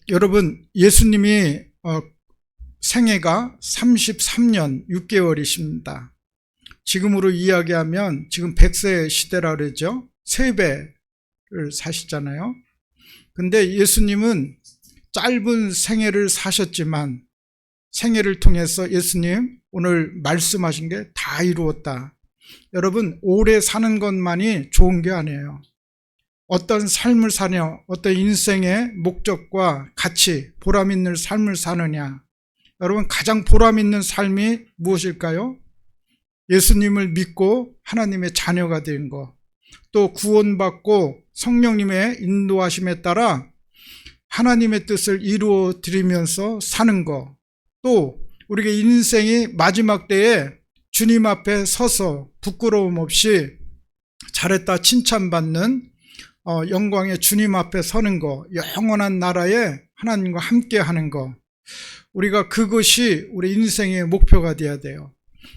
여러분, 예수님이 생애가 33년 6개월이십니다. 지금으로 이야기하면 지금 100세 시대라 그러죠. 3배를 사시잖아요. 근데 예수님은 짧은 생애를 사셨지만 생애를 통해서 예수님 오늘 말씀하신 게 다 이루었다. 여러분, 오래 사는 것만이 좋은 게 아니에요. 어떤 삶을 사냐, 어떤 인생의 목적과 가치, 보람 있는 삶을 사느냐. 여러분, 가장 보람 있는 삶이 무엇일까요? 예수님을 믿고 하나님의 자녀가 된 것, 또 구원받고 성령님의 인도하심에 따라 하나님의 뜻을 이루어 드리면서 사는 것, 또 우리가 인생이 마지막 때에 주님 앞에 서서 부끄러움 없이 잘했다 칭찬받는 영광의 주님 앞에 서는 것, 영원한 나라에 하나님과 함께 하는 것, 우리가 그것이 우리 인생의 목표가 돼야 돼요.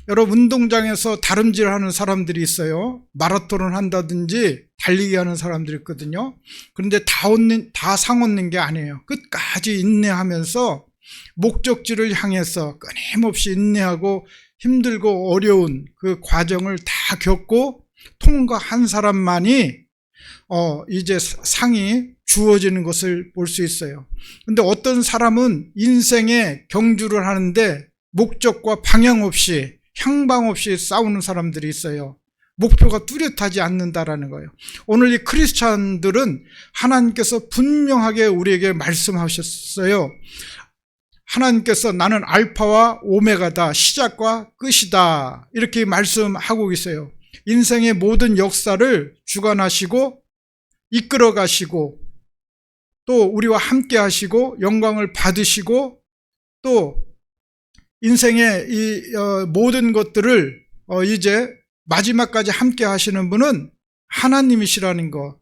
여러분, 운동장에서 다름질하는 사람들이 있어요. 마라톤을 한다든지 달리기 하는 사람들이 있거든요. 그런데 다 상 얻는 게 아니에요. 끝까지 인내하면서 목적지를 향해서 끊임없이 인내하고 힘들고 어려운 그 과정을 다 겪고 통과한 사람만이 이제 상이 주어지는 것을 볼 수 있어요. 근데 어떤 사람은 인생에 경주를 하는데 목적과 방향 없이, 향방 없이 싸우는 사람들이 있어요. 목표가 뚜렷하지 않는다라는 거예요. 오늘 이 크리스찬들은 하나님께서 분명하게 우리에게 말씀하셨어요. 하나님께서 나는 알파와 오메가다, 시작과 끝이다, 이렇게 말씀하고 있어요. 인생의 모든 역사를 주관하시고 이끌어 가시고 또 우리와 함께 하시고 영광을 받으시고 또 인생의 이 모든 것들을 이제 마지막까지 함께 하시는 분은 하나님이시라는 것.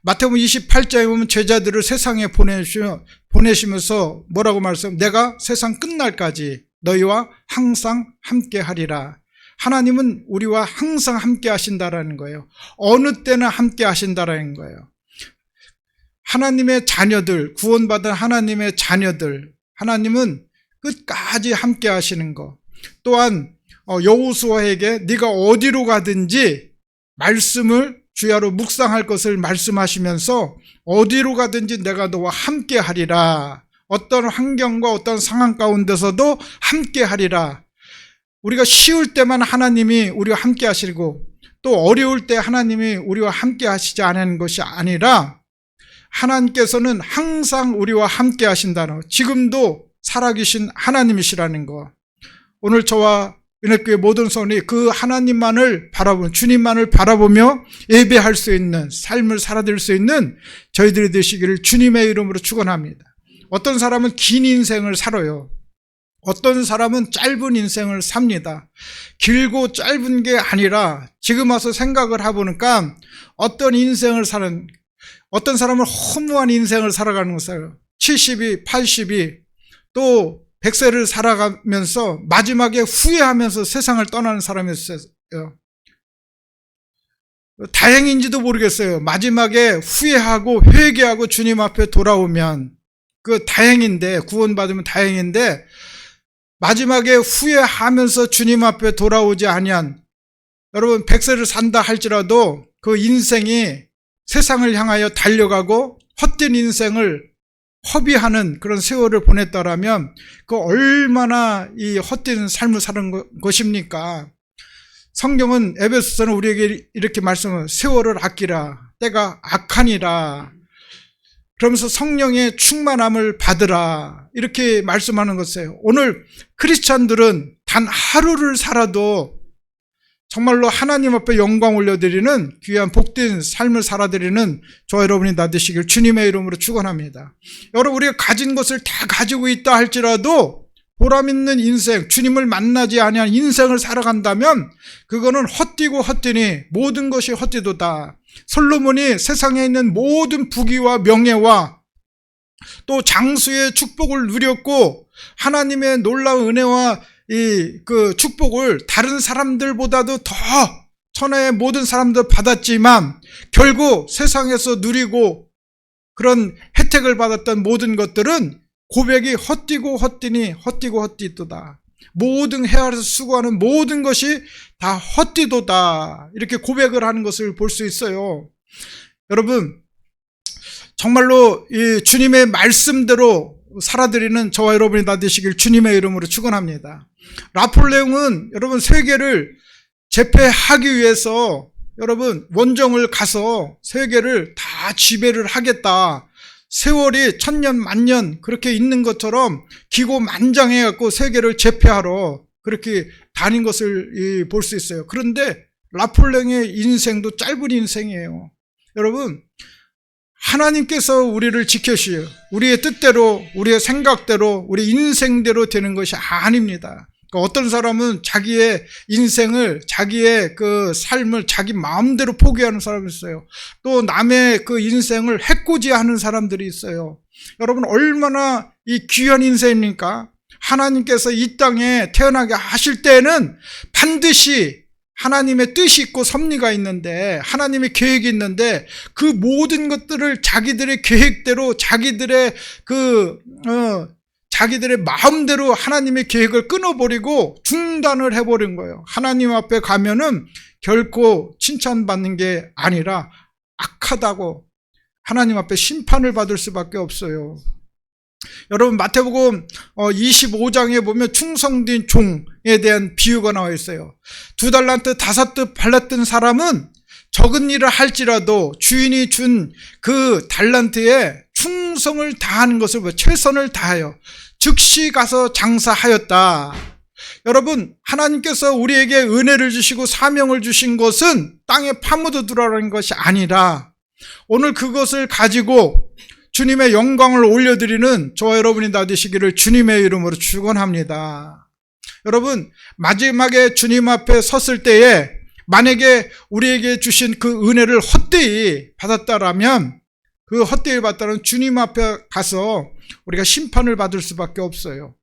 마태복음 28장에 보면 제자들을 세상에 보내시면서 뭐라고 말씀하세요? 내가 세상 끝날까지 너희와 항상 함께 하리라. 하나님은 우리와 항상 함께 하신다라는 거예요. 어느 때나 함께 하신다라는 거예요. 하나님의 자녀들, 구원받은 하나님의 자녀들, 하나님은 끝까지 함께 하시는 것. 또한 여호수아에게 네가 어디로 가든지 말씀을 주야로 묵상할 것을 말씀하시면서 어디로 가든지 내가 너와 함께 하리라. 어떤 환경과 어떤 상황 가운데서도 함께 하리라. 우리가 쉬울 때만 하나님이 우리와 함께 하시고 또 어려울 때 하나님이 우리와 함께 하시지 않은 것이 아니라 하나님께서는 항상 우리와 함께 하신다는 것, 지금도 살아계신 하나님이시라는 것. 오늘 저와 은혜교회 모든 성도들이 그 하나님만을 바라보며 주님만을 바라보며 예배할 수 있는 삶을 살아들 수 있는 저희들이 되시기를 주님의 이름으로 축원합니다. 어떤 사람은 긴 인생을 살아요. 어떤 사람은 짧은 인생을 삽니다. 길고 짧은 게 아니라 지금 와서 생각을 해보니까 어떤 사람은 허무한 인생을 살아가는 것을 70이 80이 또 100세를 살아가면서 마지막에 후회하면서 세상을 떠나는 사람이 있어요. 다행인지도 모르겠어요. 마지막에 후회하고 회개하고 주님 앞에 돌아오면 그 다행인데, 구원받으면 다행인데 마지막에 후회하면서 주님 앞에 돌아오지 아니한, 여러분 100세를 산다 할지라도 그 인생이 세상을 향하여 달려가고 헛된 인생을 허비하는 그런 세월을 보냈다라면 그 얼마나 이 헛된 삶을 사는 것입니까? 성경은 에베소서는 우리에게 이렇게 말씀을 세월을 아끼라, 때가 악하니라, 그러면서 성령의 충만함을 받으라, 이렇게 말씀하는 것이에요. 오늘 크리스찬들은 단 하루를 살아도 정말로 하나님 앞에 영광 올려드리는 귀한 복된 삶을 살아드리는 저와 여러분이 다 되시길 주님의 이름으로 축원합니다. 여러분, 우리가 가진 것을 다 가지고 있다 할지라도 보람 있는 인생, 주님을 만나지 아니한 인생을 살아간다면 그거는 헛되고 헛되니 모든 것이 헛되도다. 솔로몬이 세상에 있는 모든 부귀와 명예와 또 장수의 축복을 누렸고 하나님의 놀라운 은혜와 그 축복을 다른 사람들보다도 더 천하의 모든 사람들 받았지만 결국 세상에서 누리고 그런 혜택을 받았던 모든 것들은 고백이 헛되고 헛되니 헛되고 헛되도다. 모든 헤아려서 수고하는 모든 것이 다 헛되도다. 이렇게 고백을 하는 것을 볼 수 있어요. 여러분, 정말로 이 주님의 말씀대로 살아드리는 저와 여러분이 다 되시길 주님의 이름으로 축원합니다. 나폴레옹은 여러분 세계를 제패하기 위해서 여러분 원정을 가서 세계를 다 지배를 하겠다. 세월이 천년 만년 그렇게 있는 것처럼 기고만장해갖고 세계를 제패하러 그렇게 다닌 것을 볼 수 있어요. 그런데 나폴레옹의 인생도 짧은 인생이에요. 여러분, 하나님께서 우리를 지켜주셔요. 우리의 뜻대로, 우리의 생각대로, 우리 인생대로 되는 것이 아닙니다. 그러니까 어떤 사람은 자기의 인생을, 자기의 그 삶을 자기 마음대로 포기하는 사람이 있어요. 또 남의 그 인생을 해코지하는 사람들이 있어요. 여러분, 얼마나 이 귀한 인생입니까? 하나님께서 이 땅에 태어나게 하실 때에는 반드시 하나님의 뜻이 있고 섭리가 있는데, 하나님의 계획이 있는데, 그 모든 것들을 자기들의 계획대로, 자기들의 마음대로 하나님의 계획을 끊어버리고 중단을 해버린 거예요. 하나님 앞에 가면은 결코 칭찬받는 게 아니라 악하다고 하나님 앞에 심판을 받을 수밖에 없어요. 여러분, 마태복음 25장에 보면 충성된 종에 대한 비유가 나와 있어요. 2달란트 5뜻 발랐던 사람은 적은 일을 할지라도 주인이 준 그 달란트에 충성을 다하는 것을 최선을 다하여 즉시 가서 장사하였다. 여러분, 하나님께서 우리에게 은혜를 주시고 사명을 주신 것은 땅에 파묻어 두라는 것이 아니라 오늘 그것을 가지고 주님의 영광을 올려드리는 저와 여러분이 다 되시기를 주님의 이름으로 축원합니다. 여러분, 마지막에 주님 앞에 섰을 때에 만약에 우리에게 주신 그 은혜를 헛되이 받았다라면, 그 헛되이 받았다는 주님 앞에 가서 우리가 심판을 받을 수밖에 없어요.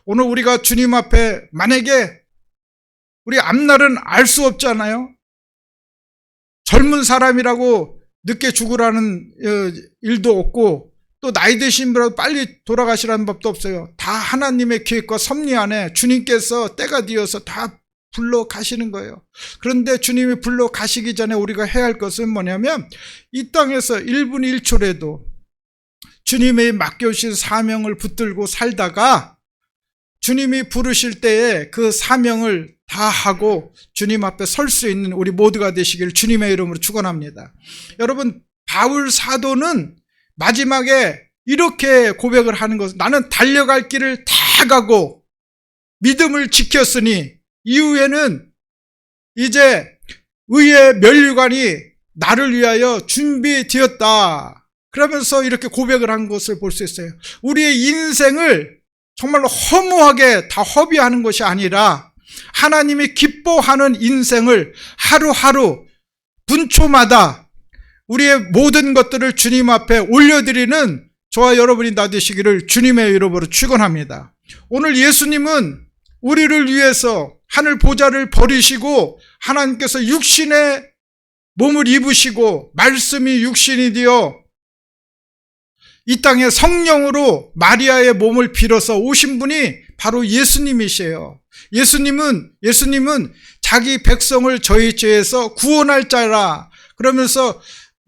오늘 우리가 주님 앞에 만약에 우리 앞날은 알 수 없잖아요. 젊은 사람이라고 늦게 죽으라는 일도 없고, 또 나이 드신 분이라도 빨리 돌아가시라는 법도 없어요. 다 하나님의 계획과 섭리 안에 주님께서 때가 되어서 다 불러 가시는 거예요. 그런데 주님이 불러 가시기 전에 우리가 해야 할 것은 뭐냐면, 이 땅에서 1분 1초라도 주님의 맡겨주신 사명을 붙들고 살다가 주님이 부르실 때에 그 사명을 다하고 주님 앞에 설 수 있는 우리 모두가 되시길 주님의 이름으로 축원합니다. 여러분, 바울 사도는 마지막에 이렇게 고백을 하는 것은, 나는 달려갈 길을 다 가고 믿음을 지켰으니 이후에는 이제 의의 면류관이 나를 위하여 준비되었다. 그러면서 이렇게 고백을 한 것을 볼 수 있어요. 우리의 인생을 정말로 허무하게 다 허비하는 것이 아니라 하나님이 기뻐하는 인생을 하루하루 분초마다 우리의 모든 것들을 주님 앞에 올려드리는 저와 여러분이 다 되시기를 주님의 이름으로 축원합니다. 오늘 예수님은 우리를 위해서 하늘 보좌를 버리시고 하나님께서 육신의 몸을 입으시고 말씀이 육신이 되어 이 땅에 성령으로 마리아의 몸을 빌어서 오신 분이 바로 예수님이세요. 예수님은 자기 백성을 저희 죄에서 구원할 자라 그러면서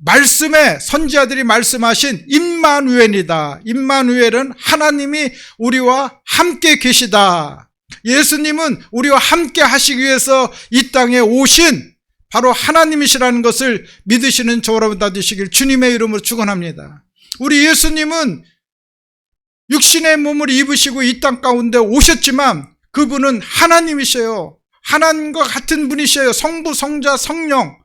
말씀에 선지자들이 말씀하신 임마누엘이다. 임마누엘은 하나님이 우리와 함께 계시다. 예수님은 우리와 함께 하시기 위해서 이 땅에 오신 바로 하나님이시라는 것을 믿으시는 저와 여러분 다 되시길 주님의 이름으로 축원합니다. 우리 예수님은 육신의 몸을 입으시고 이 땅 가운데 오셨지만 그분은 하나님이셔요. 하나님과 같은 분이셔요. 성부, 성자, 성령.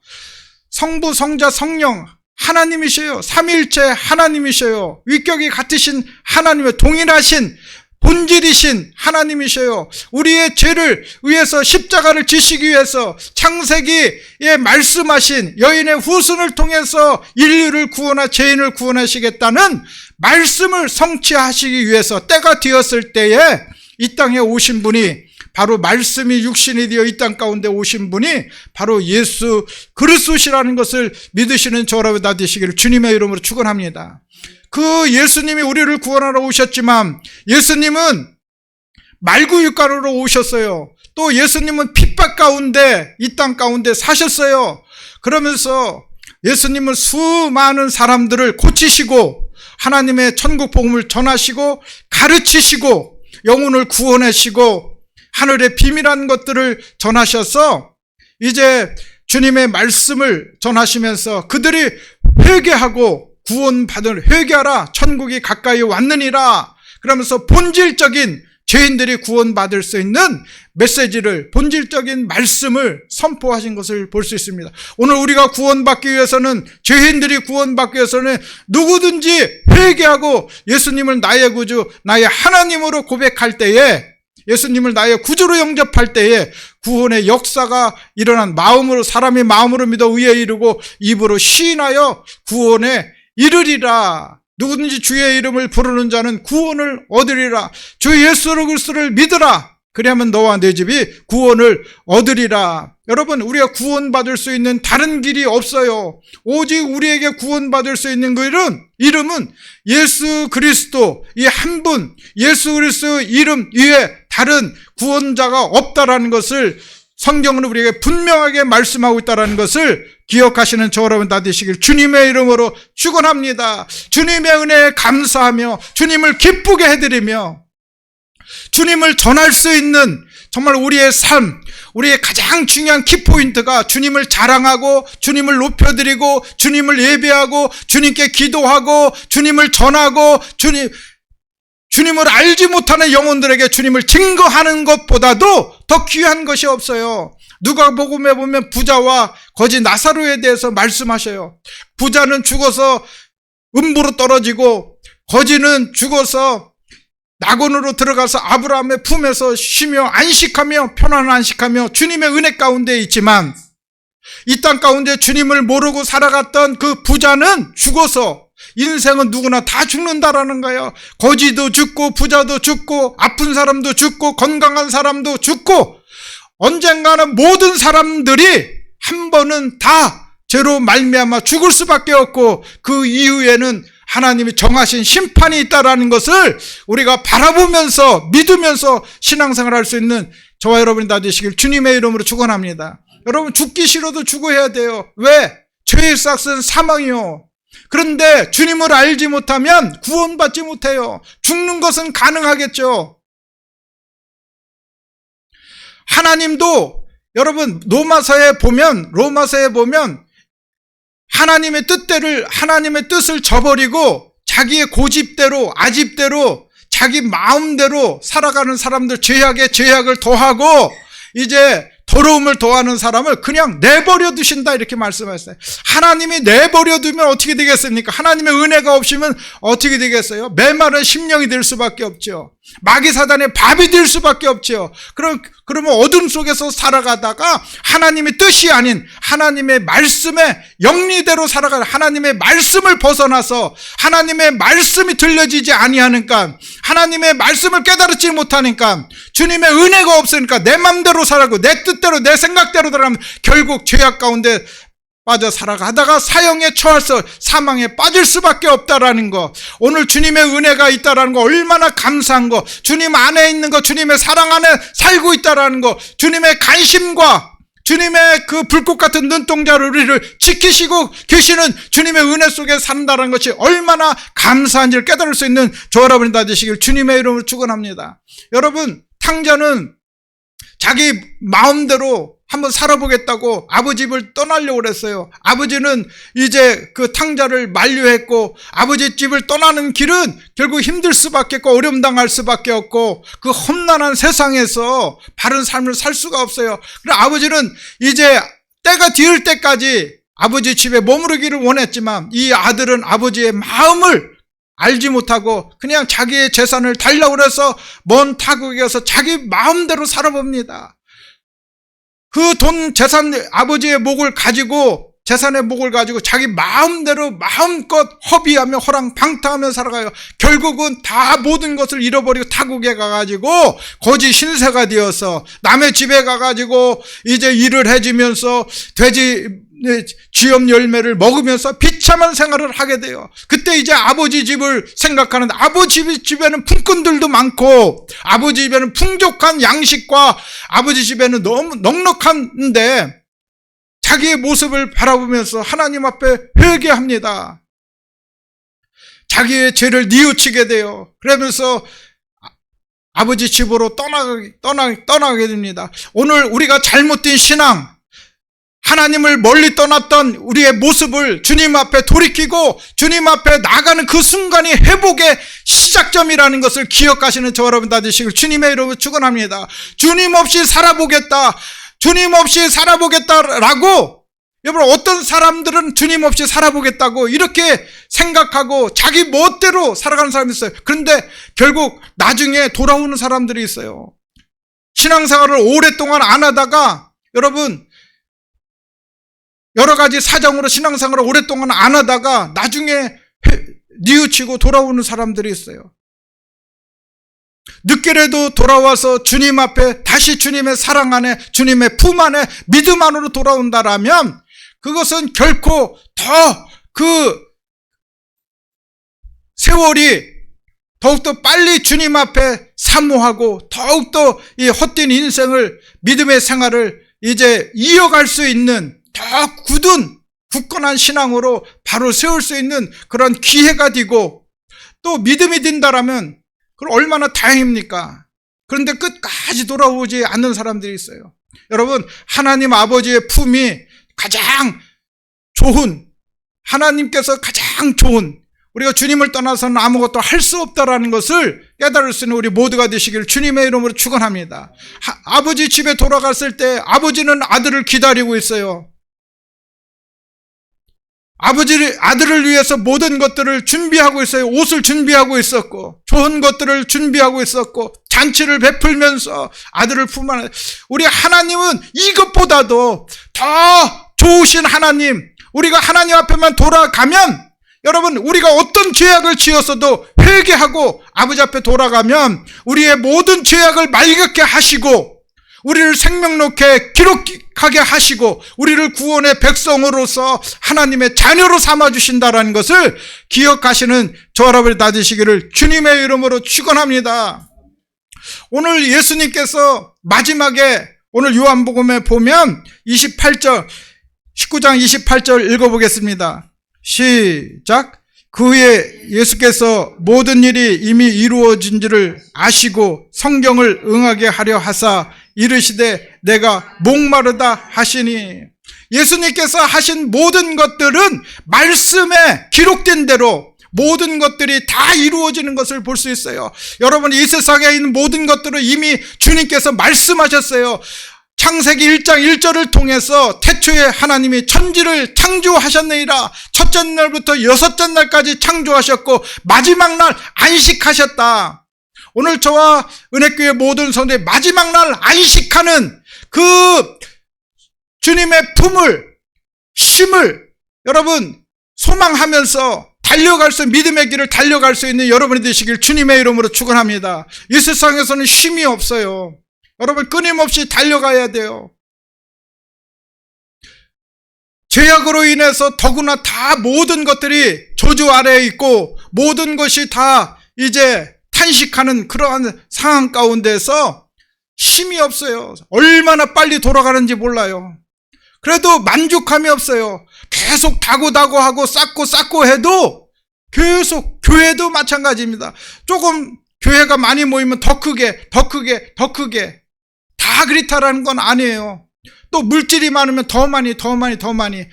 성부, 성자, 성령 하나님이셔요. 삼위일체 하나님이셔요. 위격이 같으신 하나님의 동일하신 본질이신 하나님이셔요. 우리의 죄를 위해서 십자가를 지시기 위해서 창세기에 말씀하신 여인의 후손을 통해서 인류를 죄인을 구원하시겠다는 말씀을 성취하시기 위해서 때가 되었을 때에 이 땅에 오신 분이 바로 말씀이 육신이 되어 이 땅 가운데 오신 분이 바로 예수 그리스도시라는 것을 믿으시는 저라고 다 되시기를 주님의 이름으로 축원합니다. 그 예수님이 우리를 구원하러 오셨지만 예수님은 말구육가루로 오셨어요. 또 예수님은 핍박 가운데 이 땅 가운데 사셨어요. 그러면서 예수님은 수많은 사람들을 고치시고 하나님의 천국 복음을 전하시고 가르치시고 영혼을 구원하시고 하늘의 비밀한 것들을 전하셔서 이제 주님의 말씀을 전하시면서 그들이 회개하고 구원받을 회개하라 천국이 가까이 왔느니라 그러면서 본질적인 죄인들이 구원받을 수 있는 메시지를 본질적인 말씀을 선포하신 것을 볼 수 있습니다. 오늘 우리가 구원받기 위해서는 죄인들이 구원받기 위해서는 누구든지 회개하고 예수님을 나의 구주 나의 하나님으로 고백할 때에 예수님을 나의 구주로 영접할 때에 구원의 역사가 일어난 마음으로 사람이 마음으로 믿어 의에 이르고 입으로 시인하여 구원에 이르리라. 누구든지 주의 이름을 부르는 자는 구원을 얻으리라. 주 예수 그리스도를 믿으라. 그리하면 너와 내 집이 구원을 얻으리라. 여러분 우리가 구원받을 수 있는 다른 길이 없어요. 오직 우리에게 구원받을 수 있는 그 이름은 예수 그리스도 이 한 분 예수 그리스도 이름 위에 다른 구원자가 없다라는 것을 성경은 우리에게 분명하게 말씀하고 있다는 것을 기억하시는 저 여러분 다 되시길 주님의 이름으로 축원합니다. 주님의 은혜에 감사하며 주님을 기쁘게 해드리며 주님을 전할 수 있는 정말 우리의 삶, 우리의 가장 중요한 키포인트가 주님을 자랑하고 주님을 높여드리고 주님을 예배하고 주님께 기도하고 주님을 전하고 주님을 알지 못하는 영혼들에게 주님을 증거하는 것보다도 더 귀한 것이 없어요. 누가복음에 보면 부자와 거지 나사로에 대해서 말씀하셔요. 부자는 죽어서 음부로 떨어지고 거지는 죽어서 낙원으로 들어가서 아브라함의 품에서 쉬며 안식하며 편안한 안식하며 주님의 은혜 가운데 있지만 이 땅 가운데 주님을 모르고 살아갔던 그 부자는 죽어서 인생은 누구나 다 죽는다라는 거예요. 거지도 죽고 부자도 죽고 아픈 사람도 죽고 건강한 사람도 죽고 언젠가는 모든 사람들이 한 번은 다 죄로 말미암아 죽을 수밖에 없고 그 이후에는 하나님이 정하신 심판이 있다라는 것을 우리가 바라보면서 믿으면서 신앙생활을 할 수 있는 저와 여러분이 다 되시길 주님의 이름으로 축원합니다. 여러분 죽기 싫어도 죽어야 돼요. 왜? 죄의 삭은 사망이요. 그런데 주님을 알지 못하면 구원받지 못해요. 죽는 것은 가능하겠죠. 하나님도 여러분 로마서에 보면 하나님의 뜻을 저버리고 자기의 고집대로 아집대로 자기 마음대로 살아가는 사람들 죄악을 더하고 이제 더러움을 더하는 사람을 그냥 내버려 두신다 이렇게 말씀하셨어요. 하나님이 내버려 두면 어떻게 되겠습니까? 하나님의 은혜가 없으면 어떻게 되겠어요? 메마른 심령이 될 수밖에 없죠. 마귀 사단의 밥이 될 수밖에 없죠. 그러면 어둠 속에서 살아가다가 하나님의 뜻이 아닌 하나님의 말씀의 영리대로 살아가는 하나님의 말씀을 벗어나서 하나님의 말씀이 들려지지 아니하니까 하나님의 말씀을 깨달지 못하니까 주님의 은혜가 없으니까 내 맘대로 살아가고 내 뜻대로 내 생각대로 들어가면 결국 죄악 가운데 빠져 살아가다가 사형에 처해서 사망에 빠질 수밖에 없다라는 거. 오늘 주님의 은혜가 있다라는 거 얼마나 감사한 거. 주님 안에 있는 거, 주님의 사랑 안에 살고 있다라는 거. 주님의 간심과 주님의 그 불꽃 같은 눈동자를 우리를 지키시고 계시는 주님의 은혜 속에 산다는 것이 얼마나 감사한지를 깨달을 수 있는 저 여러분이 다 되시길 주님의 이름으로 축원합니다. 여러분, 탕자는 자기 마음대로 한번 살아보겠다고 아버지 집을 떠나려고 그랬어요. 아버지는 이제 그 탕자를 만류했고 아버지 집을 떠나는 길은 결국 힘들 수밖에 없고 어려움당할 수밖에 없고 그 험난한 세상에서 바른 삶을 살 수가 없어요. 그래서 아버지는 이제 때가 뒤을 때까지 아버지 집에 머무르기를 원했지만 이 아들은 아버지의 마음을 알지 못하고 그냥 자기의 재산을 달라고 해서 먼 타국에 가서 자기 마음대로 살아봅니다. 그 돈 재산 아버지의 목을 가지고 재산의 목을 가지고 자기 마음대로 마음껏 허비하며 허랑방탕하며 살아가요. 결국은 다 모든 것을 잃어버리고 타국에 가가지고 거지 신세가 되어서 남의 집에 가가지고 이제 일을 해주면서 돼지 쥐염 열매를 먹으면서 비참한 생활을 하게 돼요. 그때 이제 아버지 집을 생각하는데, 아버지 집에는 품꾼들도 많고 아버지 집에는 풍족한 양식과 아버지 집에는 너무 넉넉한데 자기의 모습을 바라보면서 하나님 앞에 회개합니다. 자기의 죄를 뉘우치게 돼요. 그러면서 아버지 집으로 떠나게 됩니다. 오늘 우리가 잘못된 신앙, 하나님을 멀리 떠났던 우리의 모습을 주님 앞에 돌이키고 주님 앞에 나가는 그 순간이 회복의 시작점이라는 것을 기억하시는 저와 여러분 다 되시길 주님의 이름으로 축원합니다. 주님 없이 살아보겠다, 주님 없이 살아보겠다라고, 여러분 어떤 사람들은 주님 없이 살아보겠다고 이렇게 생각하고 자기 멋대로 살아가는 사람이 있어요. 그런데 결국 나중에 돌아오는 사람들이 있어요. 신앙생활을 오랫동안 안 하다가, 여러분 여러 가지 사정으로 신앙생활을 오랫동안 안 하다가 나중에 뉘우치고 돌아오는 사람들이 있어요. 늦게라도 돌아와서 주님 앞에 다시 주님의 사랑 안에, 주님의 품 안에 믿음 안으로 돌아온다라면 그것은 결코 더 그 세월이 더욱더 빨리 주님 앞에 사모하고 더욱더 이 헛된 인생을, 믿음의 생활을 이제 이어갈 수 있는 더 굳건한 신앙으로 바로 세울 수 있는 그런 기회가 되고, 또 믿음이 된다라면 그럼 얼마나 다행입니까? 그런데 끝까지 돌아오지 않는 사람들이 있어요. 여러분, 하나님 아버지의 품이 가장 좋은, 하나님께서 가장 좋은, 우리가 주님을 떠나서는 아무것도 할 수 없다라는 것을 깨달을 수 있는 우리 모두가 되시기를 주님의 이름으로 축원합니다. 아버지 집에 돌아갔을 때 아버지는 아들을 기다리고 있어요. 아들을 위해서 모든 것들을 준비하고 있어요. 옷을 준비하고 있었고, 좋은 것들을 준비하고 있었고, 잔치를 베풀면서 아들을 품 안에, 우리 하나님은 이것보다도 더 좋으신 하나님, 우리가 하나님 앞에만 돌아가면, 여러분 우리가 어떤 죄악을 지었어도 회개하고 아버지 앞에 돌아가면 우리의 모든 죄악을 맑게 하시고 우리를 생명롭게 기록하게 하시고 우리를 구원의 백성으로서 하나님의 자녀로 삼아주신다는 것을 기억하시는 저와 여러분이 다 되시기를 주님의 이름으로 축원합니다. 오늘 예수님께서 마지막에, 오늘 요한복음에 보면 19장 28절 읽어보겠습니다. 시작. 그 후에 예수께서 모든 일이 이미 이루어진지를 아시고 성경을 응하게 하려 하사 이르시되 내가 목마르다 하시니, 예수님께서 하신 모든 것들은 말씀에 기록된 대로 모든 것들이 다 이루어지는 것을 볼 수 있어요. 여러분, 이 세상에 있는 모든 것들을 이미 주님께서 말씀하셨어요. 창세기 1장 1절을 통해서 태초에 하나님이 천지를 창조하셨느니라. 첫째 날부터 여섯째 날까지 창조하셨고 마지막 날 안식하셨다. 오늘 저와 은혜교회 모든 성도의 마지막 날 안식하는 그 주님의 품을, 쉼을 여러분 소망하면서 달려갈 수, 믿음의 길을 달려갈 수 있는 여러분이 되시길 주님의 이름으로 축원합니다. 이 세상에서는 쉼이 없어요. 여러분 끊임없이 달려가야 돼요. 죄악으로 인해서 더구나 다 모든 것들이 저주 아래에 있고 모든 것이 다 이제 탄식하는 그러한 상황 가운데서 쉼이 없어요. 얼마나 빨리 돌아가는지 몰라요. 그래도 만족함이 없어요. 계속 다고하고 쌓고 해도 계속, 교회도 마찬가지입니다. 조금 교회가 많이 모이면 더 크게 다 그렇다라는 건 아니에요. 또 물질이 많으면 더 많이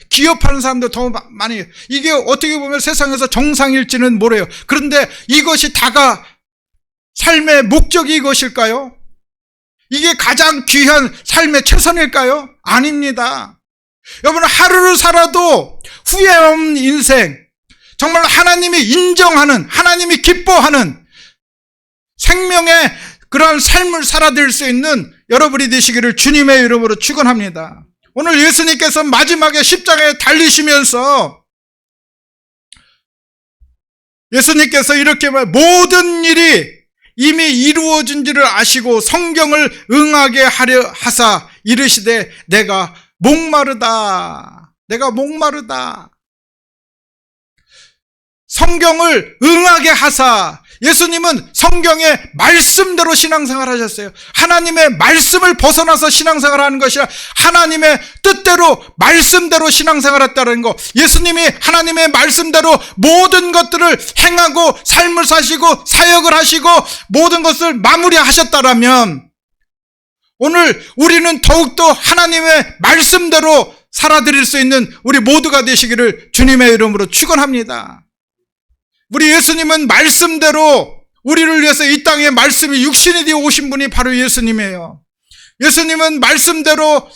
기업하는 사람들 더 많이, 이게 어떻게 보면 세상에서 정상일지는 모르요. 그런데 이것이 다가 삶의 목적이 이것일까요? 이게 가장 귀한 삶의 최선일까요? 아닙니다. 여러분, 하루를 살아도 후회 없는 인생, 정말 하나님이 인정하는, 하나님이 기뻐하는 생명의 그러한 삶을 살아낼 수 있는 여러분이 되시기를 주님의 이름으로 축원합니다. 오늘 예수님께서 마지막에 십자가에 달리시면서 예수님께서 이렇게 모든 일이 이미 이루어진지를 아시고 성경을 응하게 하려 하사 이르시되 내가 목마르다. 내가 목마르다. 성경을 응하게 하사, 예수님은 성경의 말씀대로 신앙생활 하셨어요. 하나님의 말씀을 벗어나서 신앙생활 하는 것이 아니라 하나님의 뜻대로 말씀대로 신앙생활 했다는 거. 예수님이 하나님의 말씀대로 모든 것들을 행하고 삶을 사시고 사역을 하시고 모든 것을 마무리하셨다라면 오늘 우리는 더욱더 하나님의 말씀대로 살아드릴 수 있는 우리 모두가 되시기를 주님의 이름으로 축원합니다. 우리 예수님은 말씀대로 우리를 위해서 이 땅에 말씀이 육신이 되어 오신 분이 바로 예수님이에요. 예수님은 말씀대로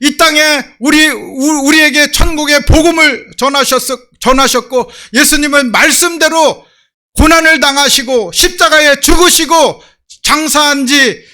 이 땅에 우리에게 천국의 복음을 전하셨고, 예수님은 말씀대로 고난을 당하시고 십자가에 죽으시고 장사한 지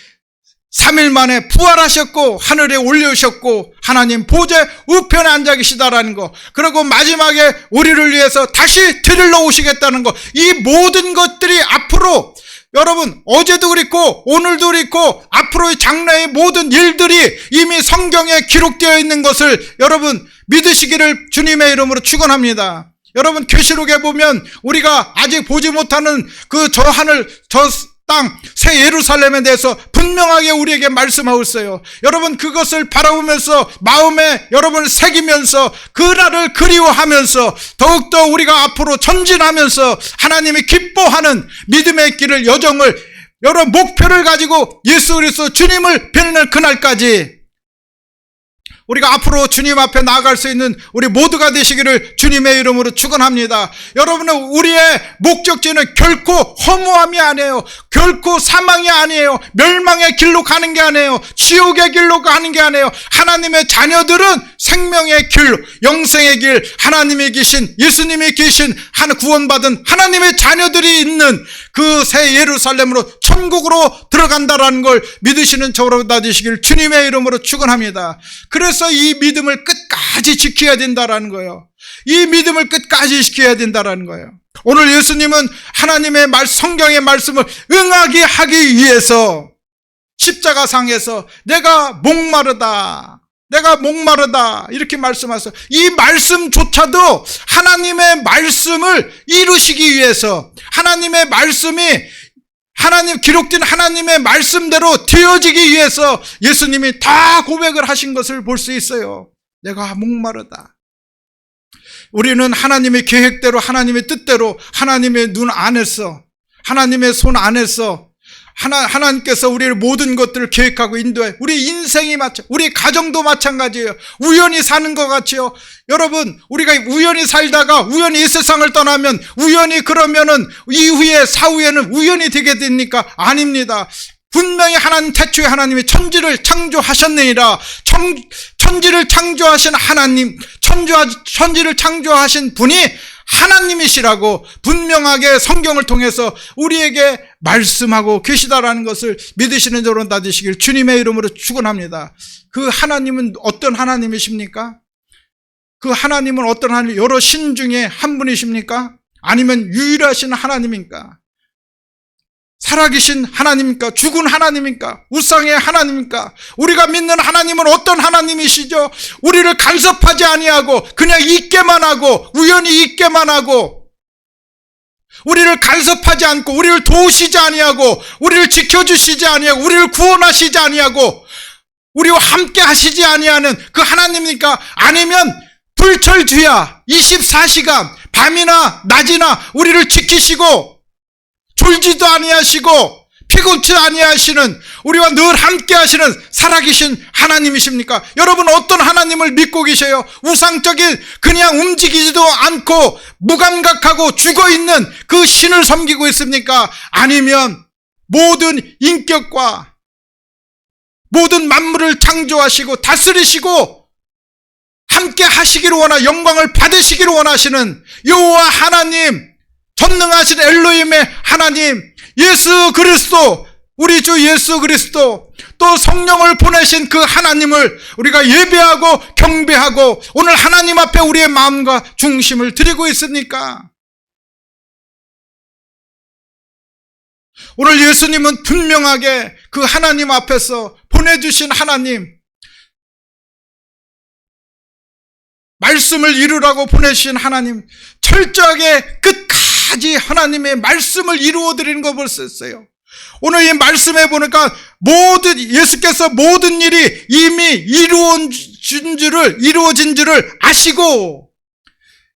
3일 만에 부활하셨고 하늘에 올려오셨고 하나님 보좌 우편에 앉아 계시다라는 거, 그리고 마지막에 우리를 위해서 다시 데리러 오시겠다는 거, 이 모든 것들이 앞으로 여러분 어제도 그랬고 오늘도 그랬고 앞으로의 장래의 모든 일들이 이미 성경에 기록되어 있는 것을 여러분 믿으시기를 주님의 이름으로 축원합니다. 여러분 계시록에 보면 우리가 아직 보지 못하는 그 저 하늘 저 땅, 새 예루살렘에 대해서 분명하게 우리에게 말씀하고 있어요. 여러분 그것을 바라보면서 마음에 여러분을 새기면서 그 날을 그리워하면서 더욱더 우리가 앞으로 전진하면서 하나님이 기뻐하는 믿음의 길을 여정을 여러 목표를 가지고 예수 그리스도 주님을 뵙는 그날까지 우리가 앞으로 주님 앞에 나아갈 수 있는 우리 모두가 되시기를 주님의 이름으로 축원합니다. 여러분은 우리의 목적지는 결코 허무함이 아니에요. 결코 사망이 아니에요. 멸망의 길로 가는 게 아니에요. 지옥의 길로 가는 게 아니에요. 하나님의 자녀들은 생명의 길, 영생의 길, 하나님이 계신, 예수님이 계신 구원받은 하나님의 자녀들이 있는 그 새 예루살렘으로 천국으로 들어간다라는 걸 믿으시는 저로 다 되시길 주님의 이름으로 축원합니다. 그래서 이 믿음을 끝까지 지켜야 된다라는 거예요. 이 믿음을 끝까지 지켜야 된다라는 거예요. 오늘 예수님은 하나님의 성경의 말씀을 응하게 하기 위해서 십자가상에서 내가 목마르다, 내가 목마르다 이렇게 말씀하셔서 이 말씀조차도 하나님의 말씀을 이루시기 위해서, 하나님의 말씀이 기록된 하나님의 말씀대로 되어지기 위해서 예수님이 다 고백을 하신 것을 볼 수 있어요. 내가 목마르다. 우리는 하나님의 계획대로, 하나님의 뜻대로, 하나님의 눈 안에서, 하나님의 손 안에서 하나님께서 우리의 모든 것들을 계획하고 인도해. 우리 인생이 우리 가정도 마찬가지예요. 우연히 사는 것 같지요. 여러분 우리가 우연히 살다가 우연히 이 세상을 떠나면 우연히 그러면은 이후에 사후에는 우연히 되게 됩니까? 아닙니다. 분명히 하나님 태초에 하나님이 천지를 창조하셨느니라. 천지를 창조하신 하나님, 천지를 창조하신 분이 하나님이시라고 분명하게 성경을 통해서 우리에게 말씀하고 계시다라는 것을 믿으시는 저로 다 되시길 주님의 이름으로 축원합니다. 그 하나님은 어떤 하나님이십니까? 그 하나님은 어떤 하나님, 여러 신 중에 한 분이십니까? 아니면 유일하신 하나님입니까? 살아계신 하나님입니까? 죽은 하나님입니까? 우상의 하나님입니까? 우리가 믿는 하나님은 어떤 하나님이시죠? 우리를 간섭하지 아니하고 그냥 있게만 하고 우연히 있게만 하고 우리를 간섭하지 않고 우리를 도우시지 아니하고 우리를 지켜주시지 아니하고 우리를 구원하시지 아니하고 우리와 함께 하시지 아니하는 그 하나님입니까? 아니면 불철주야 24시간 밤이나 낮이나 우리를 지키시고 졸지도 아니하시고 피곤치 아니하시는, 우리와 늘 함께 하시는 살아계신 하나님이십니까? 여러분 어떤 하나님을 믿고 계셔요? 우상적인 그냥 움직이지도 않고 무감각하고 죽어있는 그 신을 섬기고 있습니까? 아니면 모든 인격과 모든 만물을 창조하시고 다스리시고 함께 하시기를 영광을 받으시기를 원하시는 여호와 하나님, 전능하신 엘로힘의 하나님 예수 그리스도, 우리 주 예수 그리스도, 또 성령을 보내신 그 하나님을 우리가 예배하고 경배하고 오늘 하나님 앞에 우리의 마음과 중심을 드리고 있습니까? 오늘 예수님은 분명하게 그 하나님 앞에서 보내주신 하나님, 말씀을 이루라고 보내신 하나님, 철저하게 끝까지 하나님의 말씀을 이루어드리는 거 볼 수 있어요. 오늘 이 말씀에 보니까 예수께서 모든 일이 이미 이루어진 줄을 아시고,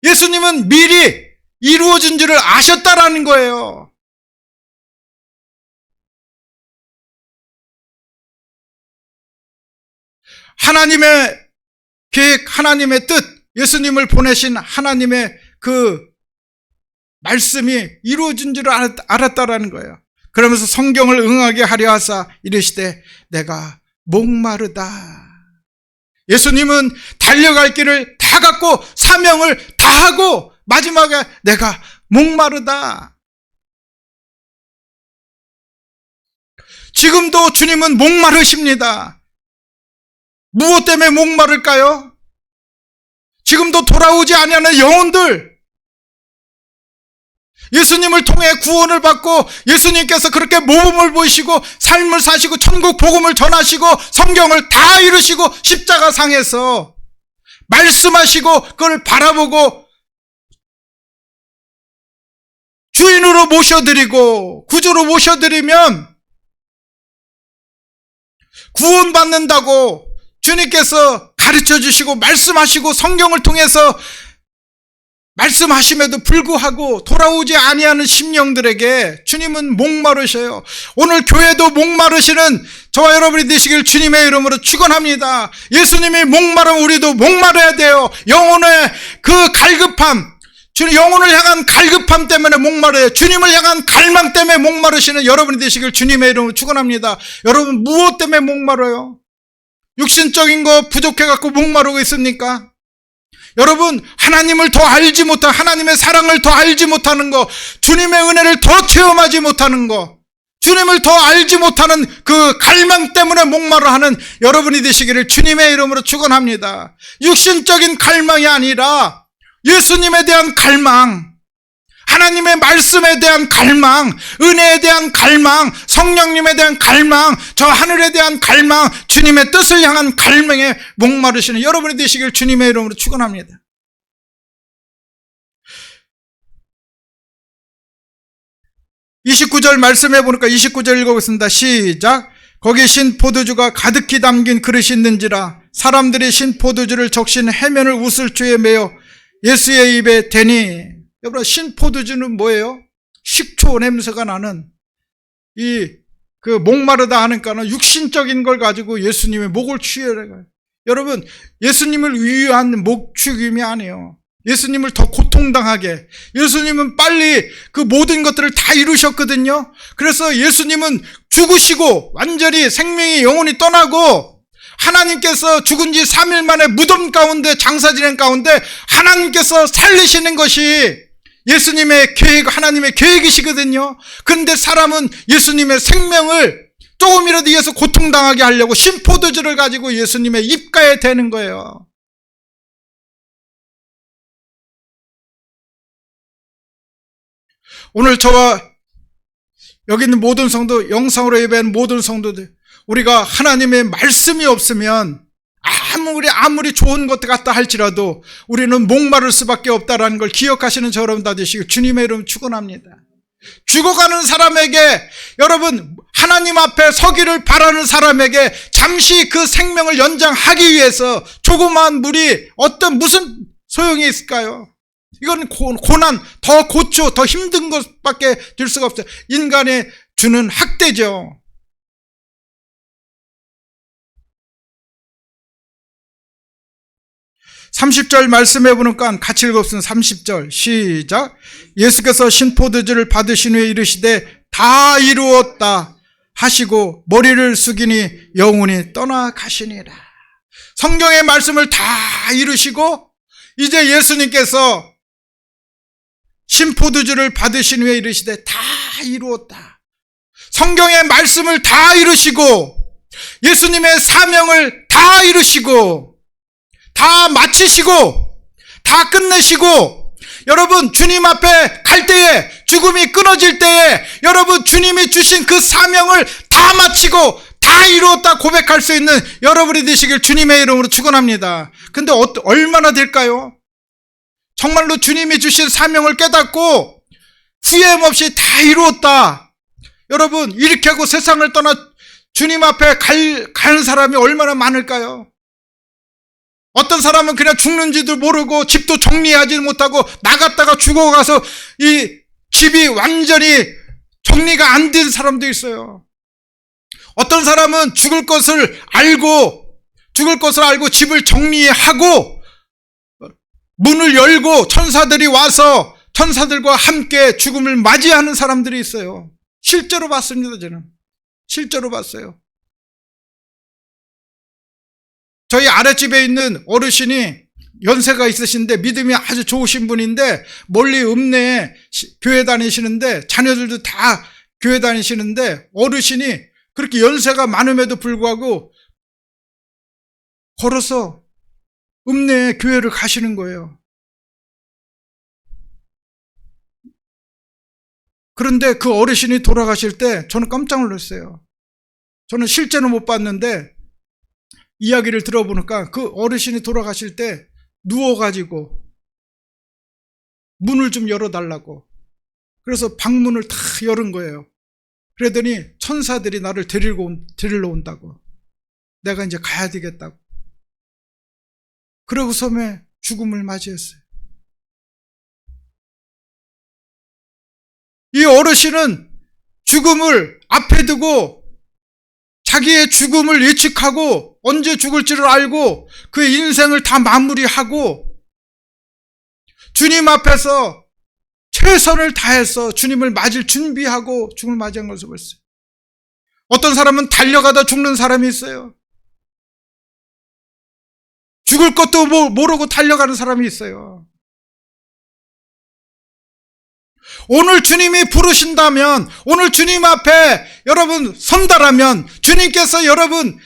예수님은 미리 이루어진 줄을 아셨다라는 거예요. 하나님의 계획, 하나님의 뜻, 예수님을 보내신 하나님의 그 말씀이 이루어진 줄 알았다라는 거예요. 그러면서 성경을 응하게 하려 하사 이르시되 내가 목마르다. 예수님은 달려갈 길을 다 갖고 사명을 다 하고 마지막에 내가 목마르다. 지금도 주님은 목마르십니다. 무엇 때문에 목마를까요? 지금도 돌아오지 아니하는 영혼들, 예수님을 통해 구원을 받고 예수님께서 그렇게 모범을 보이시고 삶을 사시고 천국 복음을 전하시고 성경을 다 이루시고 십자가상에서 말씀하시고 그걸 바라보고 주인으로 모셔드리고 구주로 모셔드리면 구원받는다고 주님께서 가르쳐 주시고 말씀하시고 성경을 통해서 말씀하심에도 불구하고 돌아오지 아니하는 심령들에게 주님은 목마르셔요. 오늘 교회도 목마르시는 저와 여러분이 되시길 주님의 이름으로 축원합니다. 예수님이 목마르면 우리도 목마르야 돼요. 영혼의 그 갈급함, 영혼을 향한 갈급함 때문에 목마르요. 주님을 향한 갈망 때문에 목마르시는 여러분이 되시길 주님의 이름으로 축원합니다. 여러분 무엇 때문에 목마르요? 육신적인 거 부족해갖고 목마르고 있습니까? 여러분 하나님을 더 알지 못한, 하나님의 사랑을 더 알지 못하는 거, 주님의 은혜를 더 체험하지 못하는 거, 주님을 더 알지 못하는 그 갈망 때문에 목마르하는 여러분이 되시기를 주님의 이름으로 축원합니다. 육신적인 갈망이 아니라 예수님에 대한 갈망, 하나님의 말씀에 대한 갈망, 은혜에 대한 갈망, 성령님에 대한 갈망, 저 하늘에 대한 갈망, 주님의 뜻을 향한 갈망에 목마르시는 여러분이 되시길 주님의 이름으로 축원합니다. (29절) 말씀해 보니까 29절 읽어보겠습니다. 시작. 거기 신 포도주가 가득히 담긴 그릇이 있는지라 사람들이 신 포도주를 적신 해면을 우슬주에 매어 예수의 입에 대니. 여러분 신 포도주는 뭐예요? 식초 냄새가 나는 그 목마르다 하니까는 육신적인 걸 가지고 예수님의 목을 취하래요. 여러분 예수님을 위한 목 축임이 아니에요. 예수님을 더 고통당하게, 예수님은 빨리 그 모든 것들을 다 이루셨거든요. 그래서 예수님은 죽으시고 완전히 생명이 영혼이 떠나고 하나님께서 죽은 지 3일 만에 무덤 가운데 장사 지낸 가운데 하나님께서 살리시는 것이 예수님의 계획, 하나님의 계획이시거든요. 그런데 사람은 예수님의 생명을 조금이라도 위해서 고통당하게 하려고 신포도주를 가지고 예수님의 입가에 대는 거예요. 오늘 저와 여기 있는 모든 성도, 영상으로 예배하는 모든 성도들, 우리가 하나님의 말씀이 없으면 아무리 좋은 것 같다 할지라도 우리는 목마를 수밖에 없다라는 걸 기억하시는 저 여러분 다 되시고 주님의 이름 축원합니다. 죽어가는 사람에게, 여러분 하나님 앞에 서기를 바라는 사람에게 잠시 그 생명을 연장하기 위해서 조그마한 물이 무슨 소용이 있을까요? 이건 고난, 더 고초, 더 힘든 것밖에 될 수가 없어요. 인간이 주는 학대죠. (30절) 말씀해 보니까 같이 읽었습니다. (30절) 시작. 예수께서 신포도주를 받으신 후에 이르시되 다 이루었다 하시고 머리를 숙이니 영혼이 떠나가시니라. 성경의 말씀을 다 이루시고 이제 예수님께서 신포도주를 받으신 후에 이르시되 다 이루었다. 성경의 말씀을 다 이루시고 예수님의 사명을 다 이루시고 다 마치시고 다 끝내시고, 여러분 주님 앞에 갈 때에, 죽음이 끊어질 때에 여러분 주님이 주신 그 사명을 다 마치고 다 이루었다 고백할 수 있는 여러분이 되시길 주님의 이름으로 축원합니다. 근데 얼마나 될까요? 정말로 주님이 주신 사명을 깨닫고 후회함 없이 다 이루었다, 여러분 이렇게 하고 세상을 떠나 주님 앞에 가는 사람이 얼마나 많을까요? 어떤 사람은 그냥 죽는지도 모르고 집도 정리하지 못하고 나갔다가 죽어가서 이 집이 완전히 정리가 안 된 사람도 있어요. 어떤 사람은 죽을 것을 알고 집을 정리하고 문을 열고 천사들이 와서 천사들과 함께 죽음을 맞이하는 사람들이 있어요. 실제로 봤습니다. 저는 실제로 봤어요. 저희 아랫집에 있는 어르신이 연세가 있으신데 믿음이 아주 좋으신 분인데, 멀리 읍내에 교회 다니시는데, 자녀들도 다 교회 다니시는데, 어르신이 그렇게 연세가 많음에도 불구하고 걸어서 읍내에 교회를 가시는 거예요. 그런데 그 어르신이 돌아가실 때 저는 깜짝 놀랐어요. 저는 실제는 못 봤는데 이야기를 들어보니까 그 어르신이 돌아가실 때 누워가지고 문을 좀 열어달라고, 그래서 방문을 다 열은 거예요. 그러더니 천사들이 나를 데리러 온다고, 내가 이제 가야 되겠다고. 그러고 섬에 죽음을 맞이했어요. 이 어르신은 죽음을 앞에 두고 자기의 죽음을 예측하고 언제 죽을지를 알고 그의 인생을 다 마무리하고 주님 앞에서 최선을 다해서 주님을 맞을 준비하고 죽음을 맞이한 것을 봤어요. 어떤 사람은 달려가다 죽는 사람이 있어요. 죽을 것도 모르고 달려가는 사람이 있어요. 오늘 주님이 부르신다면, 오늘 주님 앞에 여러분 선다라면, 주님께서 여러분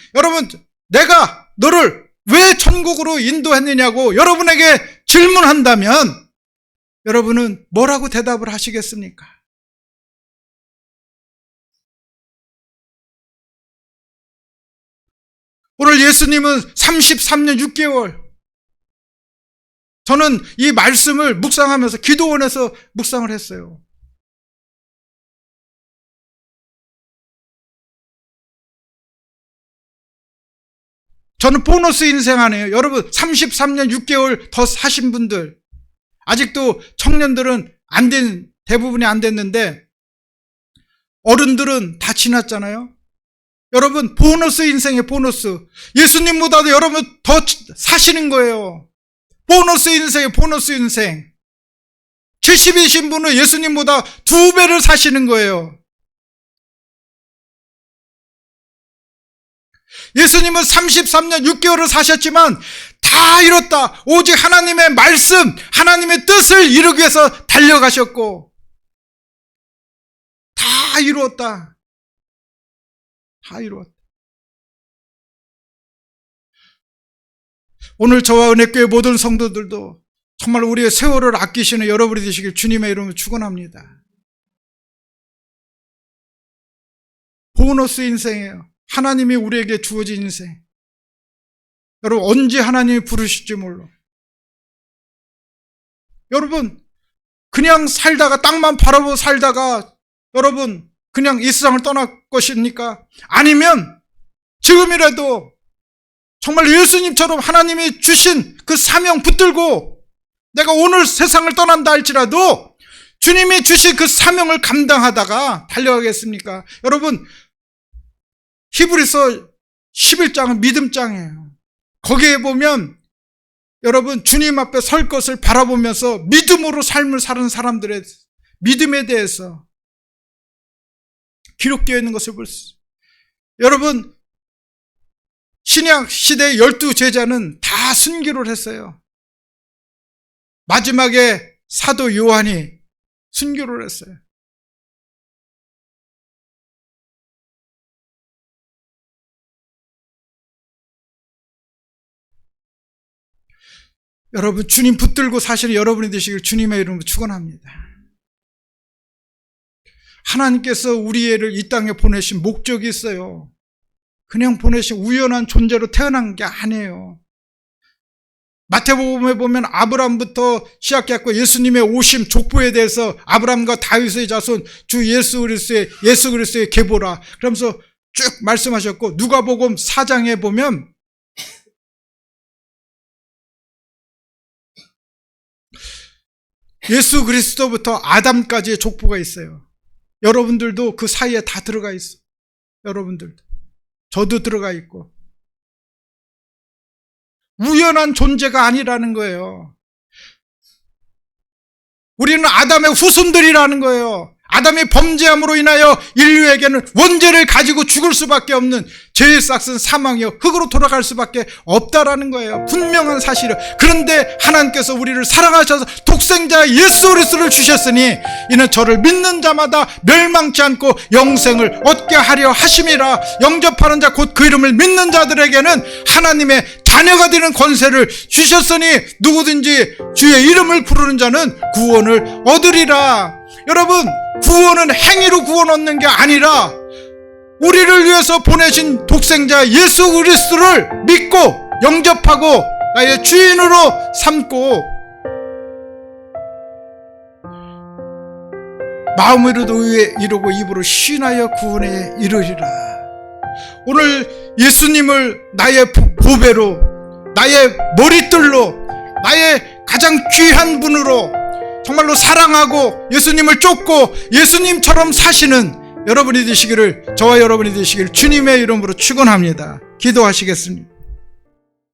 내가 너를 왜 천국으로 인도했느냐고 여러분에게 질문한다면 여러분은 뭐라고 대답을 하시겠습니까? 오늘 예수님은 33년 6개월, 저는 이 말씀을 묵상하면서 기도원에서 묵상을 했어요. 저는 보너스 인생 아니에요. 여러분 33년 6개월 더 사신 분들, 아직도 청년들은 대부분이 안 됐는데 어른들은 다 지났잖아요. 여러분 보너스 인생이에요. 보너스. 예수님보다도 여러분 더 사시는 거예요. 보너스 인생이에요. 보너스 인생. 70이신 분은 예수님보다 2배를 사시는 거예요. 예수님은 33년 6개월을 사셨지만 다 이뤘다. 오직 하나님의 말씀, 하나님의 뜻을 이루기 위해서 달려가셨고 다 이루었다. 다 이루었다. 오늘 저와 은혜교회 모든 성도들도 정말 우리의 세월을 아끼시는 여러분이 되시길 주님의 이름으로 축원합니다. 보너스 인생이에요. 하나님이 우리에게 주어진 인생. 여러분 언제 하나님이 부르실지 몰라. 여러분 그냥 살다가 땅만 바라보고 살다가 여러분 그냥 이 세상을 떠날 것입니까? 아니면 지금이라도 정말 예수님처럼 하나님이 주신 그 사명 붙들고 내가 오늘 세상을 떠난다 할지라도 주님이 주신 그 사명을 감당하다가 달려가겠습니까? 여러분 히브리서 11장은 믿음장이에요. 거기에 보면 여러분 주님 앞에 설 것을 바라보면서 믿음으로 삶을 사는 사람들의 믿음에 대해서 기록되어 있는 것을 볼 수 있어요. 여러분 신약 시대의 12제자는 다 순교를 했어요. 마지막에 사도 요한이 순교를 했어요. 여러분 주님 붙들고 사시는 여러분이 되시길 주님의 이름으로 축원합니다. 하나님께서 우리를 이 땅에 보내신 목적이 있어요. 그냥 보내신 우연한 존재로 태어난 게 아니에요. 마태복음에 보면 아브라함부터 시작했고 예수님의 오심 족보에 대해서 아브라함과 다윗의 자손 주 예수 그리스도의 계보라 그러면서 쭉 말씀하셨고, 누가복음 4장에 보면 예수 그리스도부터 아담까지의 족보가 있어요. 여러분들도 그 사이에 다 들어가 있어. 여러분들도. 저도 들어가 있고. 우연한 존재가 아니라는 거예요. 우리는 아담의 후손들이라는 거예요. 아담의 범죄함으로 인하여 인류에게는 원죄를 가지고 죽을 수밖에 없는 죄의 싹은 사망이요 흙으로 돌아갈 수밖에 없다라는 거예요. 분명한 사실이에요. 그런데 하나님께서 우리를 사랑하셔서 독생자 예수 그리스도를 주셨으니 이는 저를 믿는 자마다 멸망치 않고 영생을 얻게 하려 하심이라. 영접하는 자 곧 그 이름을 믿는 자들에게는 하나님의 자녀가 되는 권세를 주셨으니 누구든지 주의 이름을 부르는 자는 구원을 얻으리라. 여러분, 구원은 행위로 구원 얻는 게 아니라 우리를 위해서 보내신 독생자 예수 그리스도를 믿고 영접하고 나의 주인으로 삼고 마음으로도 이루고 입으로 시인하여 구원에 이르리라. 오늘 예수님을 나의 보배로, 나의 머릿돌로, 나의 가장 귀한 분으로 정말로 사랑하고 예수님을 쫓고 예수님처럼 사시는 여러분이 되시기를, 저와 여러분이 되시기를 주님의 이름으로 축원합니다. 기도하시겠습니다.